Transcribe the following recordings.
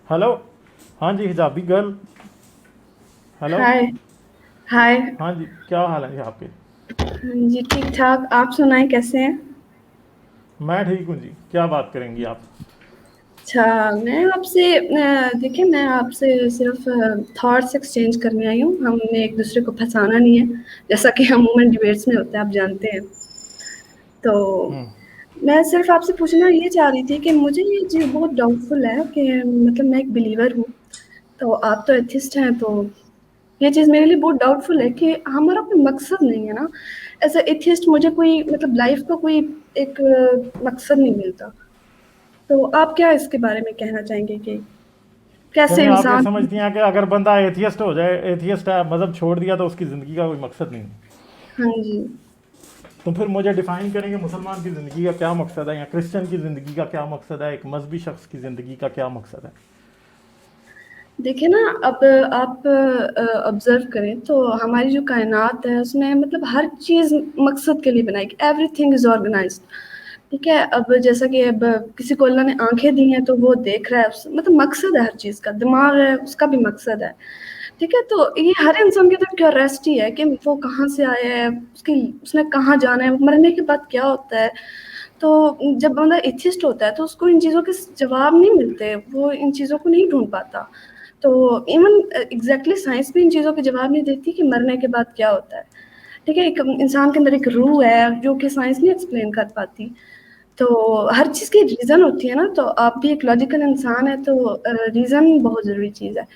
Hello. हाँ जी, हिजाबी girl. Hello. हाय। हाय। हाँ जी, क्या हाल है जी आपके? हाँ जी, ठीक ठाक। आप सुनाएं, कैसे हैं? मैं ठीक हूँ जी। क्या बात करेंगी आप? अच्छा, मैं आपसे देखिए, मैं आपसे सिर्फ थॉट्स एक्सचेंज करने आई हूँ। हमने एक दूसरे को फंसाना नहीं है, जैसा कि अमूमन डिबेट्स में होता है, आप जानते हैं। तो हम्म। मैं सिर्फ आपसे पूछना ये चाह रही थी कि मुझे ये चीज़ बहुत डाउटफुल है कि मतलब मैं एक बिलीवर हूँ, तो आप तो एथिस्ट हैं, तो ये चीज़ मेरे लिए बहुत डाउटफुल है कि हमारा कोई मकसद नहीं है ना। एज ए एथियस्ट मुझे कोई मतलब लाइफ का कोई एक मकसद नहीं मिलता। तो आप क्या इसके बारे में कहना चाहेंगे कि कैसे यानी आप ये इंसान। समझती हैं कि अगर बंदा एथियस्ट हो जाए, एथियस्ट है, मज़हब छोड़ दिया, तो उसकी ज़िंदगी का कोई मकसद नहीं है? हाँ जी। तो फिर मुझे डिफ़ाइन करेंगे मुसलमान की ज़िंदगी का क्या मकसद है, या क्रिश्चियन की ज़िंदगी का क्या मकसद है, एक मजहबी शख्स की ज़िंदगी का क्या मकसद है? देखिए ना, अब आप ऑब्जर्व करें तो हमारी जो कायनात है उसमें मतलब हर चीज़ मकसद के लिए बनाई गई। Everything is organized. ठीक है, अब जैसा कि अब किसी को अल्लाह ने आंखें दी हैं तो वो देख रहा है, मतलब मकसद है हर चीज़ का। दिमाग है, उसका भी मकसद है। ठीक है, तो ये हर इंसान की तो क्यूरियोसिटी है कि वो कहाँ से आया है, उसकी उसने कहाँ जाना है, मरने के बाद क्या होता है। तो जब बंदा एथिस्ट होता है तो उसको इन चीज़ों के जवाब नहीं मिलते, वो इन चीज़ों को नहीं ढूंढ पाता। तो इवन एग्जैक्टली साइंस भी इन चीज़ों के जवाब नहीं देती कि मरने के बाद क्या होता है। ठीक है, एक इंसान के अंदर एक रूह है जो कि साइंस नहीं एक्सप्लेन कर पाती। तो हर चीज़ की रीज़न होती है ना, तो आप भी एक लॉजिकल इंसान है, तो रीज़न बहुत ज़रूरी चीज़ है।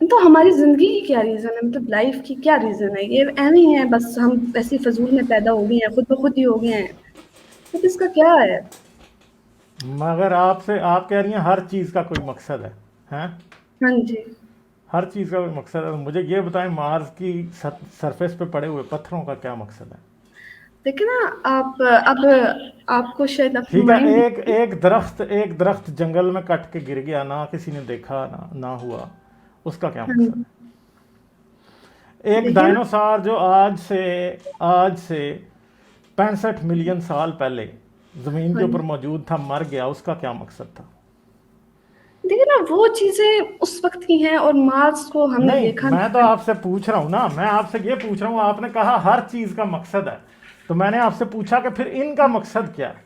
तो हमारी ज़िंदगी की क्या रीज़न है, मतलब लाइफ की क्या रीज़न है? ये ऐਵੇਂ ही है, बस हम ऐसे फजूल में पैदा हो गए हैं, खुद ब खुद ही हो गए हैं। तो इसका क्या है? मगर आपसे आप कह रही हैं हर चीज़ का कोई मकसद है। हैं? हाँ जी। हर चीज़ का कोई मकसद है, तो मुझे ये बताएं, मार्स की सरफेस पे पड़े हुए पत्थरों का क्या मकसद है? देखिए ना, आप अब आपको शायद आपकी ठीक है, माइंड। एक दरख्त जंगल में कट के गिर गया, ना किसी ने देखा, ना हुआ, उसका क्या हाँ मकसद जी। है? एक देखिए ना, डायनासोर जो आज से 65 मिलियन साल पहले ज़मीन के हाँ ऊपर जी। मौजूद था, मर गया, उसका क्या मकसद था? देखिए ना, वो चीज़ें उस वक़्त की हैं और मार्स को हमने नहीं, देखा मैं तो नहीं है। आपसे पूछ रहा हूँ ना, मैं आपसे ये पूछ रहा हूँ, आपने कहा हर चीज़ का मकसद है, तो मैंने आपसे पूछा कि फिर इनका मकसद क्या है?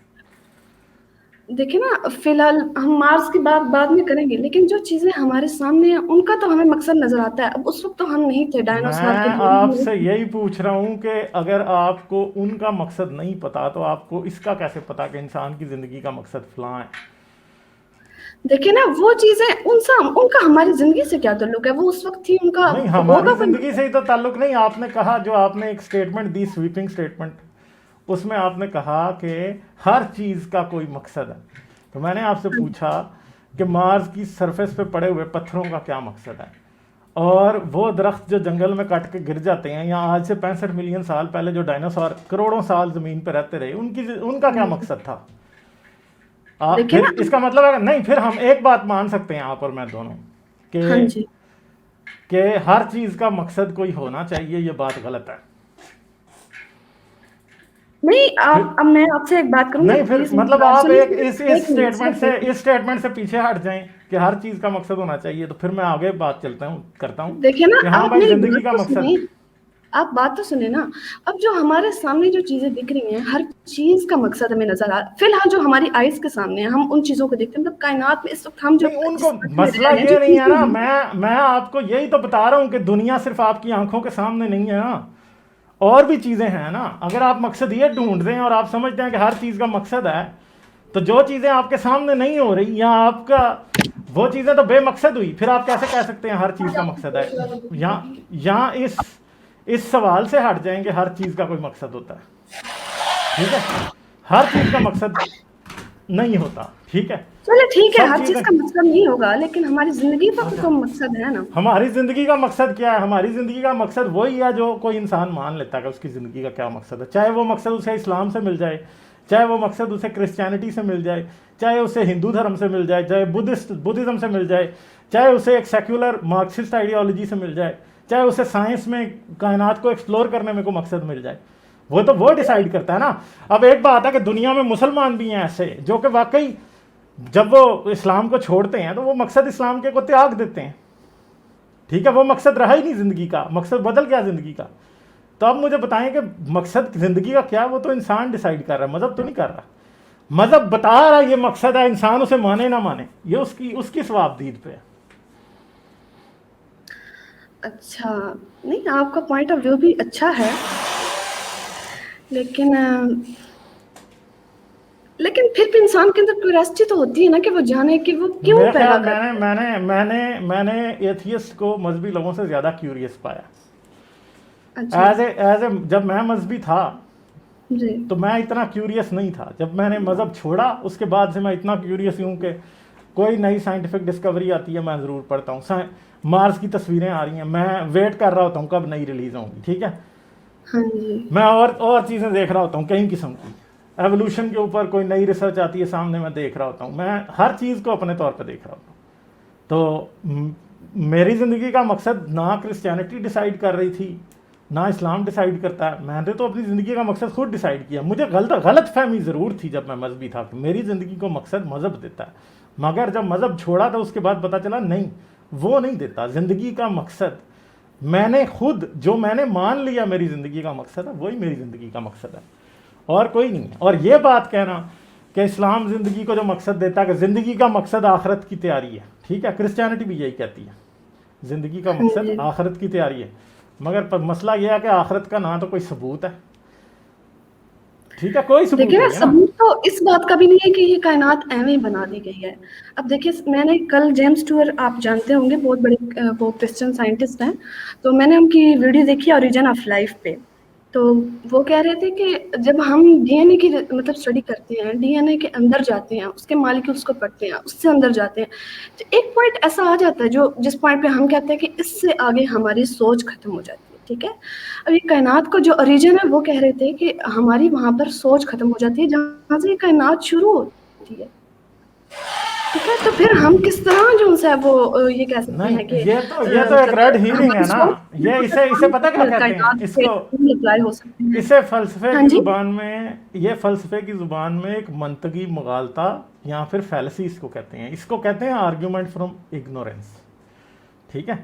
देखिए ना, फ़िलहाल हम मार्स की बात बाद में करेंगे, लेकिन जो चीज़ें हमारे सामने हैं, उनका तो हमें मकसद नज़र आता है। अब उस वक़्त तो हम नहीं थे, डायनासॉर के मैं दौर में हम नहीं आपसे थे। यही पूछ रहा हूँ कि अगर आपको उनका मकसद नहीं पता, तो आपको इसका कैसे पता कि इंसान की ज़िंदगी का मकसद फलां है? देखिए ना, वो चीज़ें उनसा उनका हमारी ज़िंदगी से क्या ताल्लुक है? वो उस वक़्त थी, उनका नहीं, हमारी होगा कोई ज़िंदगी से मतलब। ही तो ताल्लुक नहीं। आपने कहा, जो आपने एक स्टेटमेंट दी, स्वीपिंग स्टेटमेंट, उसमें आपने कहा कि हर चीज़ का कोई मकसद है। तो मैंने आपसे पूछा कि मार्स की सरफेस पे पड़े हुए पत्थरों का क्या मकसद है, और वो दरख्त जो जंगल में कट के गिर जाते हैं, या आज से 65 मिलियन साल पहले जो डायनासोर करोड़ों साल ज़मीन पर रहते रहे, उनका क्या मकसद था? आप देखिए फिर ना। इसका मतलब है नहीं, फिर हम एक बात मान सकते हैं आप और मैं दोनों, हाँ कि जी। कि हर चीज़ का मकसद कोई होना चाहिए, ये बात गलत है। नहीं, फिर आप अब मैं आपसे एक बात करूँगी, नहीं, आप फिर प्लीज़ मेरी मतलब बात आप सुनिए एक सिर्फ़ 1 मिनट, सिर्फ़ 1 मिनट। इस स्टेटमेंट से पीछे हट जाएं कि हर चीज़ का मकसद होना चाहिए, तो फिर मैं आगे बात चलता हूँ करता हूँ देखिए ना, कि हाँ आप भाई, मेरी ज़िंदगी बात का तो मकसद। सुनिए। आप बात तो सुनिए ना। अब जो हमारे सामने जो चीज़ें दिख रही हैं, हर चीज़ का मकसद हमें नज़र आ रहा है। फिलहाल जो हमारी आइज़ के सामने है, हम उन चीज़ों को देखते हैं, मतलब कायनात में इस वक़्त हम जो नहीं, उनको जिस अर्थ में रह मसला रहे हैं, जो ये नहीं है चीज़ें ना, हैं। मैं आपको यही तो बता रहा हूँ कि दुनिया सिर्फ आपकी आंखों के सामने नहीं है ना, और भी चीज़ें हैं ना। अगर आप मकसद ये ढूंढ रहे हैं और आप समझते हैं कि हर चीज़ का मकसद है, तो जो चीज़ें आपके सामने नहीं हो रही, या आपका वो चीज़ें तो बेमकसद हुई, फिर आप कैसे कह सकते हैं हर चीज़ का मकसद है? यहाँ इस सवाल से हट जाएंगे, हर चीज़ का कोई मकसद होता है। ठीक है, हर चीज़ का मकसद नहीं होता। ठीक है, चलिए ठीक है, सब हर चीज़ चीज़ें। का मकसद नहीं होगा, लेकिन हमारी ज़िंदगी का अच्छा, तो मकसद है ना। हमारी ज़िंदगी का मकसद क्या है? हमारी ज़िंदगी का मकसद वही है जो कोई इंसान मान लेता है कि उसकी ज़िंदगी का क्या मकसद है। चाहे वो मकसद उसे इस्लाम से मिल जाए, चाहे वो मकसद उसे क्रिश्चियनिटी से मिल जाए, चाहे उसे हिंदू धर्म से मिल जाए, चाहे बुद्धिज़्म से मिल जाए, चाहे उसे एक सेक्युलर मार्क्सिस्ट आइडियोलॉजी से मिल जाए, चाहे उसे साइंस में कायनात को एक्सप्लोर करने में कोई मकसद मिल जाए। वो डिसाइड करता है ना। अब एक बात है कि दुनिया में मुसलमान भी हैं ऐसे जो कि वाकई जब वो इस्लाम को छोड़ते हैं तो वो मकसद इस्लाम के को त्याग देते हैं, ठीक है, वो मकसद रहा ही नहीं ज़िंदगी का, मकसद बदल गया ज़िंदगी का। तो अब मुझे बताएं कि मकसद ज़िंदगी का क्या, वो तो इंसान डिसाइड कर रहा है, मज़हब तो नहीं कर रहा। मज़हब बता रहा है ये मकसद है, इंसान उसे माने ना माने ये उसकी उसकी सवाबदीद पे है। अच्छा, नहीं आपका पॉइंट ऑफ व्यू भी अच्छा है, लेकिन लेकिन फिर भी इंसान के अंदर क्यूरियोसिटी तो होती है ना कि वो जाने कि वो क्यों मेरा पैदा ख्याल करता है। मैंने एथियस्ट को मजहबी लोगों से ज़्यादा क्यूरियस पाया। अच्छा। एज ए जब मैं मजहबी था जी। तो मैं इतना क्यूरियस नहीं था। जब मैंने मज़हब छोड़ा उसके बाद से मैं इतना क्यूरियस हूँ कि कोई नई साइंटिफिक डिस्कवरी आती है मैं ज़रूर पढ़ता हूँ। मार्स की तस्वीरें आ रही हैं, मैं वेट कर रहा होता हूँ कब नई रिलीज़ होंगी, ठीक है। हाँ जी। मैं और चीज़ें देख रहा होता हूँ कई किस्म की, एवोल्यूशन के ऊपर कोई नई रिसर्च आती है सामने, मैं देख रहा होता हूँ। मैं हर चीज़ को अपने तौर पर देख रहा होता हूँ। तो मेरी ज़िंदगी का मकसद ना क्रिश्चियनिटी डिसाइड कर रही थी ना इस्लाम डिसाइड करता है। मैंने तो अपनी ज़िंदगी का मकसद खुद डिसाइड किया। मुझे गलत फहमी ज़रूर थी जब मैं मजहबी था कि मेरी ज़िंदगी को मकसद मज़हब देता है, मगर जब मज़हब छोड़ा तो उसके बाद पता चला नहीं, वो नहीं देता। ज़िंदगी का मकसद मैंने खुद जो मैंने मान लिया मेरी ज़िंदगी का मकसद है, वही मेरी ज़िंदगी का मकसद है और कोई नहीं है। और ये बात कहना कि इस्लाम ज़िंदगी को जो मकसद देता है कि ज़िंदगी का मकसद आखिरत की तैयारी है, ठीक है, क्रिश्चियनिटी भी यही कहती है ज़िंदगी का हाँ मकसद जी। आखिरत की तैयारी है, मगर मसला यह है कि आखिरत का ना तो कोई सबूत है, ठीक है, कोई सबूत देखिए ना, नहीं है ना। सबूत तो इस बात का भी नहीं है कि ये कायनात ऐਵੇਂ ही बना दी गई है। अब देखिए, मैंने कल जेम्स टूअर आप जानते होंगे, बहुत बड़े वो क्रिश्चियन साइंटिस्ट हैं, तो मैंने उनकी वीडियो देखी ओरिजिन ऑफ लाइफ पे। तो वो कह रहे थे कि जब हम डीएनए की मतलब स्टडी करते हैं, डीएनए के अंदर जाते हैं, उसके मॉलिक्यूल्स को पढ़ते हैं, उससे अंदर जाते हैं, तो एक पॉइंट ऐसा आ जाता है जो जिस पॉइंट पे हम कहते हैं कि इससे आगे हमारी सोच खत्म हो जाती है, ठीक है। अब ये कायनात का जो ओरिजिन है वो कह रहे थे कि हमारी वहां पर सोच खत्म हो जाती है जहां से ये कायनात शुरू होती है, ठीक है। तो फिर हम किस तरह जो है वो ये कह सकते नहीं, हैं कि ये तो एक मतलब रेड हीरिंग है हमारी ना। सोच ये इसे पता क्या कहते हैं कायनात पे इसको, अप्लाई हो सकते हैं। इसे फ़लसफ़े हाँ की जी। ज़ुबान में, ये फ़लसफ़े की ज़ुबान में एक मंतकी मुगालता या फिर फैलसी इसको कहते हैं। इसको कहते हैं आर्ग्यूमेंट फ्रॉम इग्नोरेंस, ठीक है।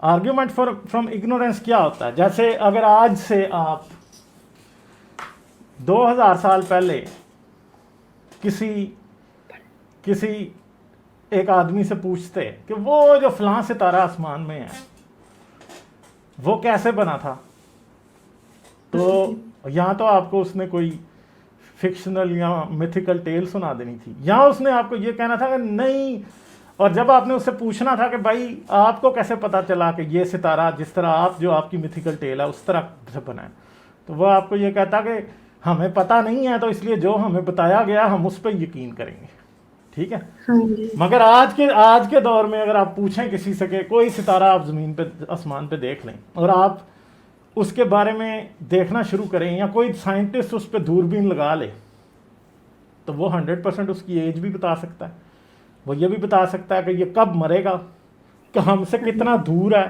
आर्ग्यूमेंट फ्रॉम इग्नोरेंस क्या होता है? जैसे अगर आज से आप 2000 साल पहले किसी किसी एक आदमी से पूछते कि वो जो फलां सितारा आसमान में है वो कैसे बना था, तो या तो आपको उसने कोई फिक्शनल या मिथिकल टेल सुना देनी थी, या उसने आपको ये कहना था कि नहीं। और जब आपने उससे पूछना था कि भाई आपको कैसे पता चला कि ये सितारा जिस तरह आप जो आपकी मिथिकल टेल है उस तरह से बना है, तो वह आपको ये कहता कि हमें पता नहीं है, तो इसलिए जो हमें बताया गया हम उस पर यकीन करेंगे, ठीक है। हाँ जी। मगर आज के दौर में अगर आप पूछें किसी से कि कोई सितारा आप ज़मीन पे आसमान पे देख लें और आप उसके बारे में देखना शुरू करें, या कोई साइंटिस्ट उस पर दूरबीन लगा ले, तो वो 100% उसकी एज भी बता सकता है। वो ये भी बता सकता है कि ये कब मरेगा, कि हमसे कितना दूर है,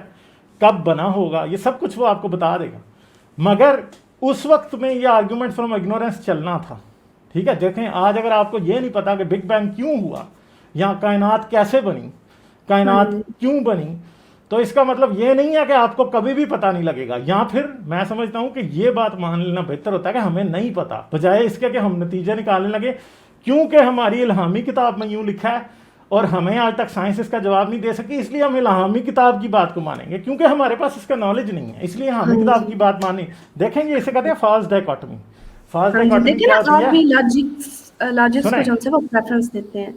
कब बना होगा, ये सब कुछ वो आपको बता देगा। मगर उस वक्त में ये आर्गूमेंट फ्रॉम इग्नोरेंस चलना था, ठीक है। देखें आज अगर आपको ये नहीं पता कि बिग बैंग क्यों हुआ या कायनात कैसे बनी, कायनात क्यों बनी, तो इसका मतलब ये नहीं है कि आपको कभी भी पता नहीं लगेगा। या फिर मैं समझता हूं कि ये बात मान लेना बेहतर होता है कि हमें नहीं पता, बजाय इसके कि हम नतीजे निकालने लगे क्योंकि हमारी इल्हामी किताब में यूं लिखा है और हमें आज तक साइंस इसका जवाब नहीं दे सकी, इसलिए हम इल्हामी किताब की बात को मानेंगे क्योंकि हमारे पास इसका नॉलेज नहीं है, इसलिए हाँ हमें किताब जी। की बात मानी। देखेंगे इसे कहते हैं फॉल्स डायकोटमी। फॉल्स हाँ जी। डायकोटमी देखिए क्या ना, होती आप है? भी लॉजिक्स को सुने जो है वो प्रेफरेंस देते हैं,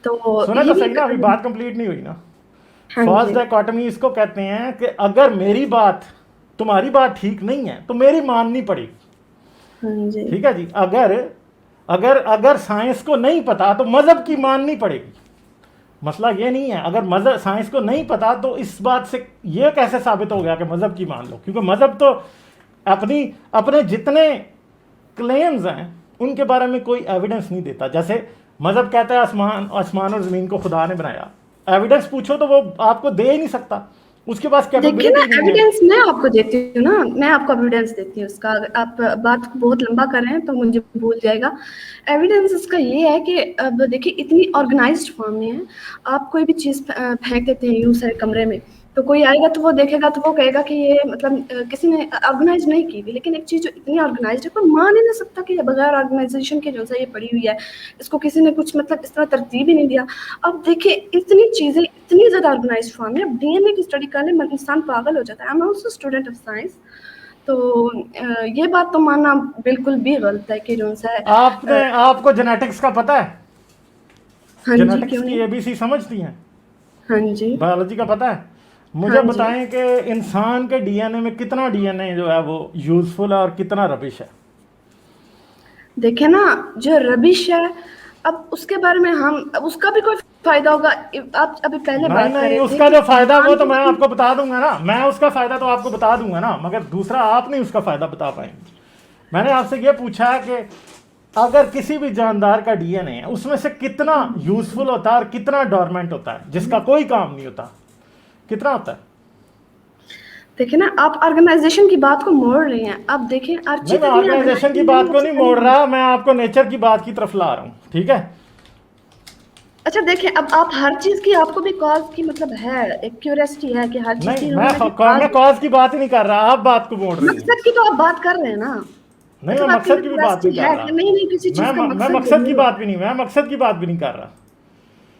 तो सुने ये तो भी सही एक। ना, अभी बात कंप्लीट नहीं हुई ना। हाँ फॉल्स जी। डायकोटमी इसको कहते हैं कि अगर मेरी बात तुम्हारी बात ठीक नहीं है तो मेरी माननी पड़ेगी, हाँ जी। ठीक है जी। अगर अगर अगर साइंस को नहीं पता तो मजहब की माननी पड़ेगी। मसला ये नहीं है, अगर मजहब साइंस को नहीं पता तो इस बात से ये कैसे साबित हो गया कि मजहब की मान लो, क्योंकि मजहब तो अपने जितने क्लेम्स हैं उनके बारे में कोई एविडेंस नहीं देता। जैसे मजहब कहता है आसमान और ज़मीन को खुदा ने बनाया, एविडेंस पूछो तो वो आपको दे ही नहीं सकता। उसके पास देखिए ना, कैपेबिलिटी नहीं है। एविडेंस मैं आपको देती हूँ ना, मैं आपको एविडेंस देती हूँ उसका। अगर आप बात को बहुत लंबा कर रहे हैं तो मुझे भूल जाएगा। एविडेंस इसका ये है कि अब देखिए, इतनी ऑर्गेनाइज्ड फॉर्म में है। आप कोई भी चीज़ फेंक देते हैं यूं सारे कमरे में, तो कोई आएगा तो वो देखेगा तो वो कहेगा कि ये मतलब किसी ने ऑर्गेनाइज नहीं की हुई। लेकिन एक चीज़ जो इतनी ऑर्गेनाइज्ड है, कोई मान ही नहीं सकता कि ये बगैर ऑर्गेनाइजेशन के जो सा ये पड़ी हुई है, इसको किसी ने कुछ मतलब इस तरह तरतीब ही नहीं दिया। अब देखिए, इतनी चीज़ें इतनी ज़्यादा ऑर्गेनाइज्ड फॉर्म है। अब डीएनए की स्टडी करने में इंसान पागल हो जाता है। I am also student of science. तो ये बात तो मानना बिल्कुल भी गलत है कि जो सा है आपको जेनेटिक्स का पता है? हाँ जी, जेनेटिक्स क्यों की नहीं। एबीसी समझती हैं? हाँ जी। बायोलॉजी का पता है? हाँ मुझे जी। बताएं कि इंसान के डीएनए में कितना डीएनए जो है वो यूजफुल है और कितना रबिश है। देखे ना, जो रबिश है, अब उसके बारे में हम, अब उसका भी कोई फायदा होगा। आप अभी पहले नहीं बात कर नहीं, रहे थे उसका कि जो फायदा इंसान वो तो को मैं आपको बता दूंगा ना, मैं उसका फायदा तो आपको बता दूंगा ना, मगर दूसरा आप नहीं उसका फायदा बता पाएंगे। मैंने आपसे ये पूछा है कि अगर किसी भी जानदार का डीएनए है उसमें से कितना यूजफुल होता है और कितना डोरमेंट होता है जिसका कोई काम नहीं होता, कितना होता है? देखिए ना, आप ऑर्गेनाइजेशन की बात को मोड़ रहे हैं। अब देखें, नहीं, अर्ची मैं तक नहीं ऑर्गेनाइजेशन की ऑर्गेनाइजेशन बात नहीं को सबसे नहीं पहले मोड़ रहा, मैं आपको नेचर की बात की तरफ ला रहा हूँ, ठीक है? अच्छा देखिए, अब आप हर चीज की आपको भी कॉज की मतलब है, एक क्यूरियोसिटी है कि हर चीज नहीं, की होने की मैं कॉज। कॉज की बात ही नहीं कर रहा, आप बात को मोड़ रही हैं। मकसद की तो आप बात कर रहे हैं ना। नहीं, मैं मतलब आपके मकसद अंदर की भी बात नहीं क्यूरियोसिटी कर है रहा। कि नहीं नहीं, किसी चीज का मैं मकसद मकसद की जरूर बात होता भी है। नहीं, मैं मकसद की बात भी नहीं कर रहा।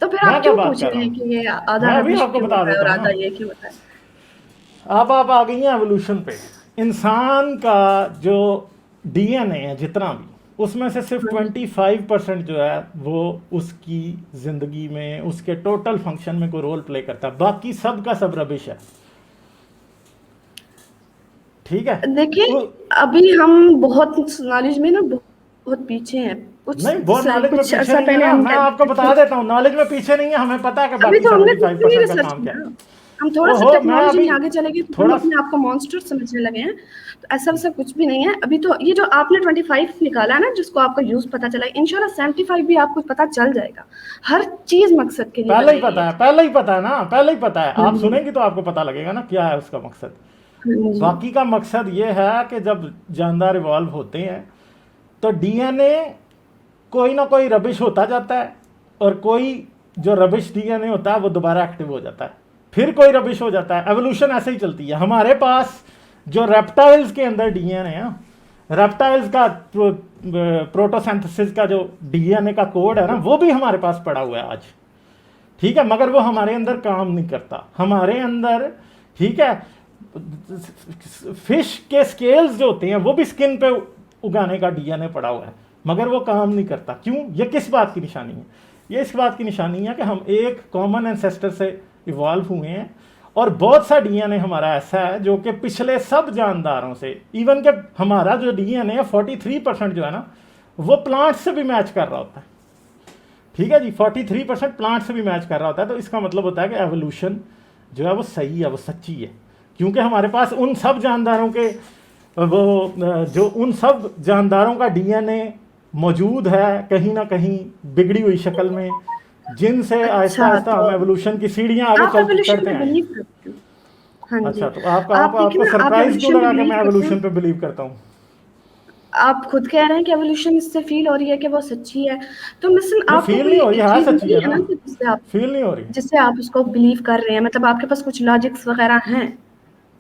तो फिर मैं आप क्या क्यों बात पूछ कर रहे रहा हैं हूँ? कि ये आधा मैं अभी रबिश आपको क्यों बता होता है देता और हूँ आधा ना। ये क्यों होता है। अब आप आ गई हैं एवोल्यूशन पे। इंसान का जो डीएनए है जितना भी, उसमें से सिर्फ हाँ जी। 25% जो है वो उसकी जिंदगी में, उसके टोटल फंक्शन में कोई रोल प्ले करता है, बाकी सब का सब रबिश है, ठीक है? देखिए, उ- अभी हम बहुत नॉलेज में ना बहुत पीछे हैं। कुछ नहीं, बहुत नॉलेज में कुछ पीछे अर्सा नहीं है पहले ना, हम मैं आपको कहते बता थे। देता हूँ, नॉलेज में पीछे नहीं है, हमें पता है कि अभी बाकी तो हमने कुछ भी नहीं 75% का रिसर्च काम क्या है। किया। हम थोड़ा सा ओहो, मैं टेक्नोलॉजी अभी में आगे चले गए तो हम थोड़ा, अपने आप को मॉन्स्टर समझने लगे हैं। तो ऐसा वैसा कुछ भी नहीं है। अभी तो ये जो आपने 25 निकाला है ना, जिसको आपका यूज पता चला, इंशाल्लाह 75 भी आपको पता चल जाएगा। हर चीज मकसद के लिए पहले ही बनाई गई पता है। है, पहले ही पता है ना, पहले ही पता है, हाँ आप जी। सुनेंगे तो आपको पता लगेगा ना क्या है उसका मकसद। हाँ जी। बाकी का मकसद ये है कि जब जानदार इवॉल्व होते हैं तो डीएनए कोई ना कोई रबिश होता जाता है, और कोई जो रबिश डीएनए होता है वो दोबारा एक्टिव हो जाता है, फिर कोई रबिश हो जाता है। एवोल्यूशन ऐसे ही चलती है। हमारे पास जो रेप्टाइल्स के अंदर डीएनए है, रेप्टाइल्स का प्रोटोसिंथेसिस का जो डीएनए का कोड है ना, वो भी हमारे पास पड़ा हुआ है आज, ठीक है? मगर वो हमारे अंदर काम नहीं करता हमारे अंदर, ठीक है? फिश के स्केल्स जो होते हैं वो भी स्किन पे उगाने का डीएनए पड़ा हुआ है, मगर वो काम नहीं करता। क्यों? ये किस बात की निशानी है? ये इस बात की निशानी है कि हम एक कॉमन एंसेस्टर से इवॉल्व हुए हैं, और बहुत सा डीएनए हमारा ऐसा है जो कि पिछले सब जानदारों से, इवन के हमारा जो डीएनए है 43% जो है ना, वो प्लांट से भी मैच कर रहा होता है, ठीक है जी? 43% प्लांट से भी मैच कर रहा होता है। तो इसका मतलब होता है कि एवोल्यूशन जो है वो सही है, वो सच्ची है, क्योंकि हमारे पास उन सब जानदारों के जो उन सब जानदारों का डीएनए मौजूद है कहीं ना कहीं बिगड़ी हुई शक्ल में, जिनसे आहिस्ता अच्छा, आहिस्ता तो हम एवोल्यूशन की सीढ़ियां आगे आप चल एवोल्यूशन चढ़ते पे आए हैं। बिलीव करते हो? हाँ अच्छा, जी। तो आप देखिए आपको ना, आप सरप्राइज क्यों एवोल्यूशन पे लगा कि बिलीव मैं करते एवोल्यूशन हैं। पे बिलीव करता हूँ? आप खुद कह रहे हैं कि एवोल्यूशन इससे फील हो रही है कि वो सच्ची है। तो मिसन नहीं, आपको फील कोई नहीं हो रही है, चीज सच्ची मिली है है ना, ना कि फील नहीं हो रही। जिससे आप उसको बिलीव कर रहे हैं। मतलब आपके पास कुछ लॉजिक्स वगैरह हैं,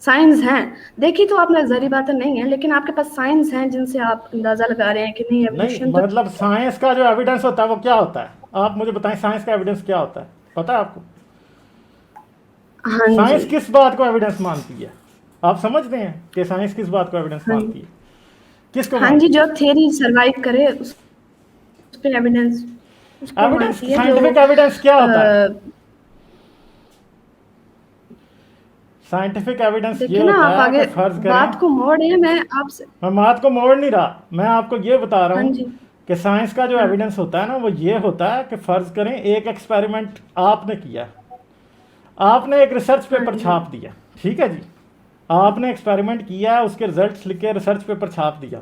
साइंस हैं। देखी तो आपने जहरी बातें नहीं है, लेकिन आपके पास साइंस हैं जिनसे आप अंदाजा लगा रहे हैं कि नहीं, नहीं, एवोल्यूशन तो मतलब साइंस का जो एविडेंस होता है वो क्या होता है? आप मुझे बताएं, साइंस का एविडेंस क्या होता है, पता है आपको? हाँ जी। साइंस किस बात को एविडेंस मानती है? आप समझते हैं कि साइंस किस बात को एविडेंस हाँ मानती है? किसको हाँ जी, मानती जो थ्योरी सरवाइव करे उस पे एविडेंस है? उसको एविडेंस, मानती है जो साइंटिफिक एविडेंस क्या होता है? अ, साइंटिफिक एविडेंस ये देखिए ना, होता आप है आगे कि फर्ज बात करें, को मोड़े हैं। मैं आपसे, मैं बात को मोड़ नहीं रहा, मैं आपको ये बता रहा हाँ हूँ जी। कि साइंस का जो हाँ एविडेंस होता है ना वो ये होता है कि फर्ज करें एक एक्सपेरिमेंट आपने किया, आपने एक रिसर्च हाँ पेपर जी। छाप दिया, ठीक है जी? आपने एक्सपेरिमेंट किया, उसके रिजल्ट्स लिख के रिसर्च पेपर छाप दिया।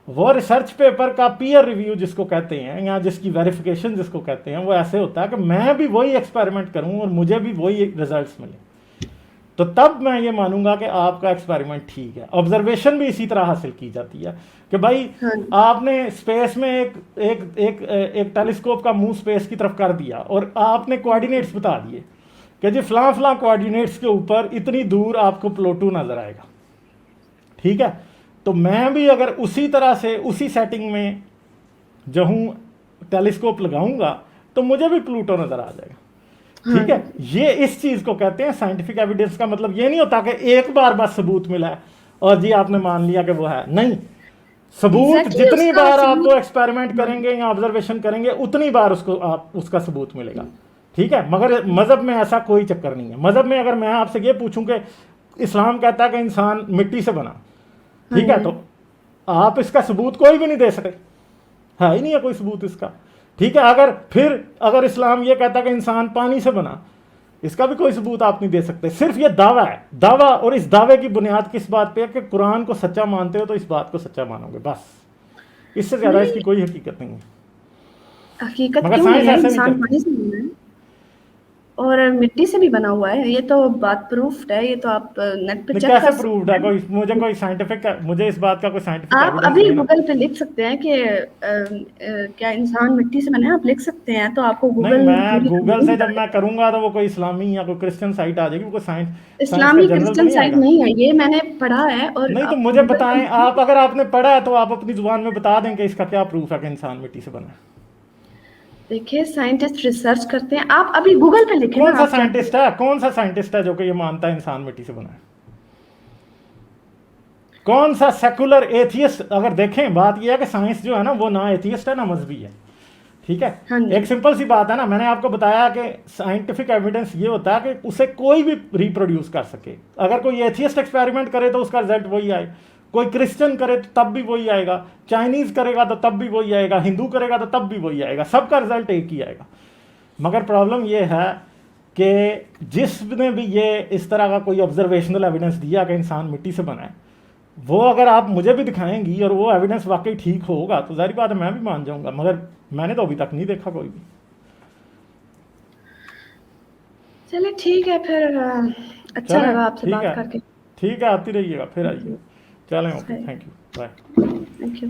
वो रिसर्च पेपर का पीयर रिव्यू जिसको कहते हैं, या जिसकी वेरिफिकेशन जिसको कहते हैं, वो ऐसे होता है कि मैं भी वही एक्सपेरिमेंट करूं और मुझे भी वही रिजल्ट्स मिले, तो तब मैं ये मानूंगा कि आपका एक्सपेरिमेंट ठीक है। ऑब्जर्वेशन भी इसी तरह हासिल की जाती है कि भाई हाँ आपने स्पेस में एक टेलीस्कोप का मुंह स्पेस की तरफ कर दिया और आपने कोऑर्डिनेट्स बता दिए कि जी फलां फलां कोऑर्डिनेट्स के ऊपर इतनी दूर आपको प्लूटो नजर आएगा, ठीक है। तो मैं भी अगर उसी तरह से उसी सेटिंग में जो हूँ टेलीस्कोप लगाऊंगा तो मुझे भी प्लूटो नजर आ जाएगा, ठीक है। ये इस चीज को कहते हैं साइंटिफिक एविडेंस का मतलब ये नहीं होता कि एक बार बस सबूत मिला है और जी आपने मान लिया कि वो है, नहीं। सबूत एग्जैक्टली जितनी उसका बार आप वो सबूत। एक्सपेरिमेंट करेंगे या ऑब्जर्वेशन करेंगे उतनी बार उसको आप उसका सबूत मिलेगा, ठीक है। मगर मजहब में ऐसा कोई चक्कर नहीं है। मजहब में अगर मैं आपसे ये पूछूं कि इस्लाम कहता है कि इंसान मिट्टी से बना, ठीक है, तो आप इसका सबूत कोई भी नहीं दे सके, है ही नहीं है कोई सबूत इसका, ठीक है। अगर इस्लाम ये कहता है कि इंसान पानी से बना, इसका भी कोई सबूत आप नहीं दे सकते। सिर्फ ये दावा है, दावा, और इस दावे की बुनियाद किस बात पे है कि कुरान को सच्चा मानते हो तो इस बात को सच्चा मानोगे, बस। इससे ज्यादा नहीं, इसकी कोई हकीकत नहीं है। हकीकत मगर क्यों नहीं साइंस है, ऐसे नहीं इंसान चलती। पानी से बना है और मिट्टी से भी बना हुआ है, ये तो बात प्रूफ्ड है, ये तो आप नेट पे नहीं, चेक कैसे कर प्रूव्ड सकते है? हैं। कोई मुझे कोई साइंटिफिक, मुझे इस बात का कोई साइंटिफिक आप एविडेंस अभी दे ना। गूगल पे लिख सकते हैं कि क्या इंसान मिट्टी से बने हैं, आप लिख सकते हैं, तो आपको नहीं, गूगल मैं पूरी गूगल कहानी से बता जब मैं देगा। करूंगा तो वो कोई इस्लामी या कोई क्रिश्चियन साइट आ जाएगी, वो कोई साइंस साइंस का इस्लामी जर्नल तो क्रिश्चियन नहीं साइट आएगा। नहीं है, ये मैंने पढ़ा है, और नहीं तो आप मुझे गूगल पे बताएं, लिखें। आप अगर आपने पढ़ा है तो आप अपनी जुबान में बता दें कि इसका क्या प्रूफ है कि इंसान मिट्टी से बना है। देखिए साइंटिस्ट रिसर्च करते हैं, आप अभी गूगल पे लिखें कौन ना, सा आप जाके। साइंटिस्ट है, कौन सा साइंटिस्ट है जो कि ये मानता है इंसान मिट्टी से बना है? कौन सा सेकुलर एथियस्ट? अगर देखें, बात यह है कि साइंस जो है ना वो ना एथियस्ट है ना मजहबी है, ठीक है। हाँ जी। एक सिंपल सी बात है ना, मैंने आपको बताया कि साइंटिफिक एविडेंस ये होता है कि उसे कोई भी रिप्रोड्यूस कर सके। अगर कोई एथियस्ट एक्सपेरिमेंट करे तो उसका रिजल्ट वही आए, कोई क्रिश्चियन करे तो तब भी वही आएगा, चाइनीज करेगा तो तब भी वही आएगा, हिंदू करेगा तो तब भी वही आएगा, सबका रिजल्ट एक ही आएगा। मगर प्रॉब्लम ये है कि जिसने भी ये इस तरह का कोई ऑब्जर्वेशनल एविडेंस दिया कि इंसान मिट्टी से बना है, वो अगर आप मुझे भी दिखाएंगी और वो एविडेंस वाकई ठीक होगा तो जाहिर बात है मैं भी मान जाऊंगा। मगर मैंने तो अभी तक नहीं देखा कोई भी। चलिए ठीक है फिर, अच्छा चलें, लगा आपसे ठीक बात है, करके। ठीक है, आती रहिएगा, फिर आइएगा। चलें, ओके, सही, thank you, bye. Thank you.